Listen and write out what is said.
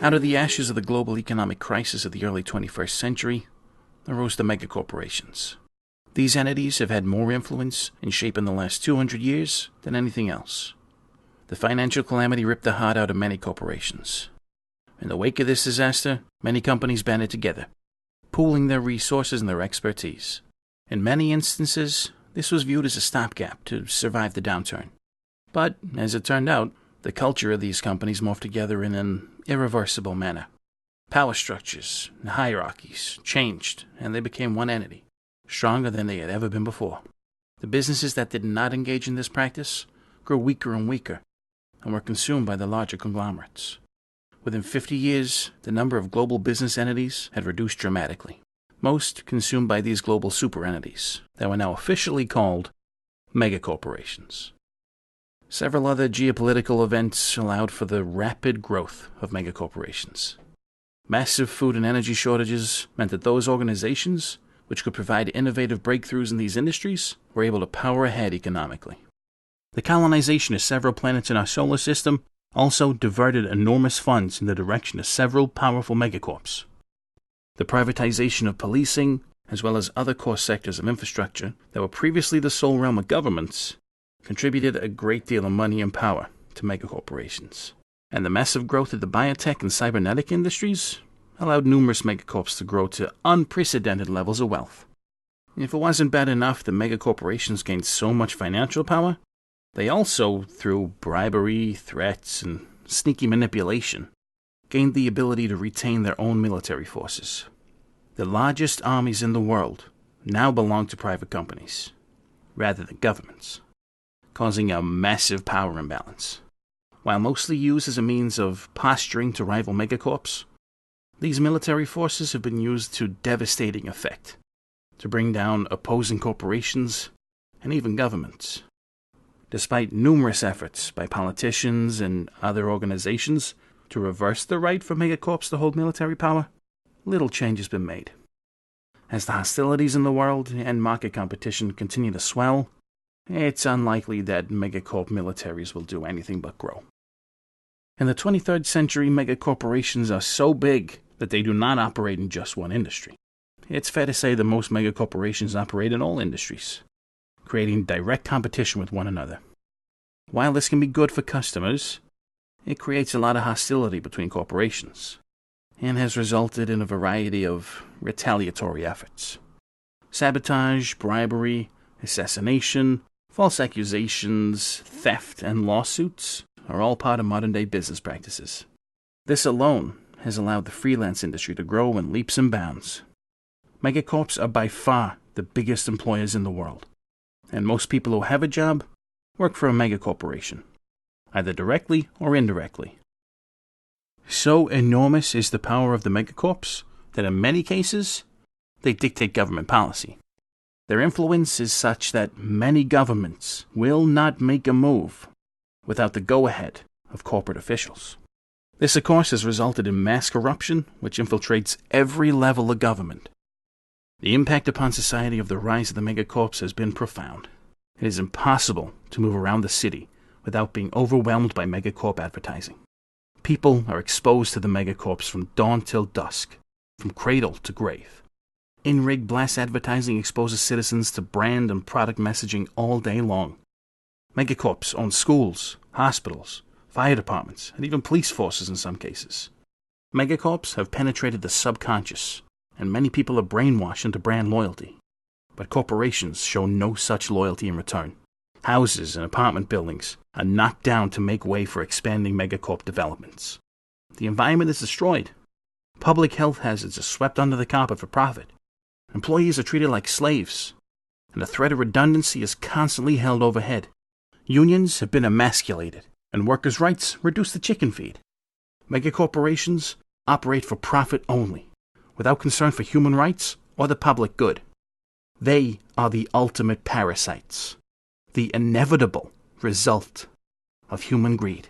Out of the ashes of the global economic crisis of the early 21st century arose the megacorporations. These entities have had more influence in shaping the last 200 years than anything else. The financial calamity ripped the heart out of many corporations. In the wake of this disaster, many companies banded together, pooling their resources and their expertise. In many instances, this was viewed as a stopgap to survive the downturn. But, as it turned out, the culture of these companies morphed together in an irreversible manner. Power structures and hierarchies changed, and they became one entity, stronger than they had ever been before. The businesses that did not engage in this practice grew weaker and weaker, and were consumed by the larger conglomerates. Within 50 years, the number of global business entities had reduced dramatically, most consumed by these global super-entities that were now officially called megacorporations. Several other geopolitical events allowed for the rapid growth of megacorporations. Massive food and energy shortages meant that those organizations, which could provide innovative breakthroughs in these industries, were able to power ahead economically. The colonization of several planets in our solar system also diverted enormous funds in the direction of several powerful megacorps. The privatization of policing, as well as other core sectors of infrastructure that were previously the sole realm of governments, contributed a great deal of money and power to megacorporations. And the massive growth of the biotech and cybernetic industries allowed numerous megacorps to grow to unprecedented levels of wealth. If it wasn't bad enough that megacorporations gained so much financial power, they also, through bribery, threats, and sneaky manipulation, gained the ability to retain their own military forces. The largest armies in the world now belong to private companies, rather than governments, causing a massive power imbalance. While mostly used as a means of posturing to rival megacorps, these military forces have been used to devastating effect, to bring down opposing corporations and even governments. Despite numerous efforts by politicians and other organizations to reverse the right for megacorps to hold military power, little change has been made. As the hostilities in the world and market competition continue to swell, it's unlikely that megacorp militaries will do anything but grow. In the 23rd century, megacorporations are so big that they do not operate in just one industry. It's fair to say that most megacorporations operate in all industries, creating direct competition with one another. While this can be good for customers, it creates a lot of hostility between corporations, and has resulted in a variety of retaliatory efforts. Sabotage, bribery, assassination, false accusations, theft, and lawsuits are all part of modern-day business practices. This alone has allowed the freelance industry to grow in leaps and bounds. Megacorps are by far the biggest employers in the world, and most people who have a job work for a megacorporation, either directly or indirectly. So enormous is the power of the megacorps that in many cases, they dictate government policy. Their influence is such that many governments will not make a move without the go-ahead of corporate officials. This, of course, has resulted in mass corruption, which infiltrates every level of government. The impact upon society of the rise of the megacorps has been profound. It is impossible to move around the city without being overwhelmed by megacorp advertising. People are exposed to the megacorps from dawn till dusk, from cradle to grave. In-rig blast advertising exposes citizens to brand and product messaging all day long. Megacorps own schools, hospitals, fire departments, and even police forces in some cases. Megacorps have penetrated the subconscious, and many people are brainwashed into brand loyalty. But corporations show no such loyalty in return. Houses and apartment buildings are knocked down to make way for expanding megacorp developments. The environment is destroyed. Public health hazards are swept under the carpet for profit. Employees are treated like slaves, and the threat of redundancy is constantly held overhead. Unions have been emasculated, and workers' rights reduced to chicken feed. Megacorporations operate for profit only, without concern for human rights or the public good. They are the ultimate parasites, the inevitable result of human greed.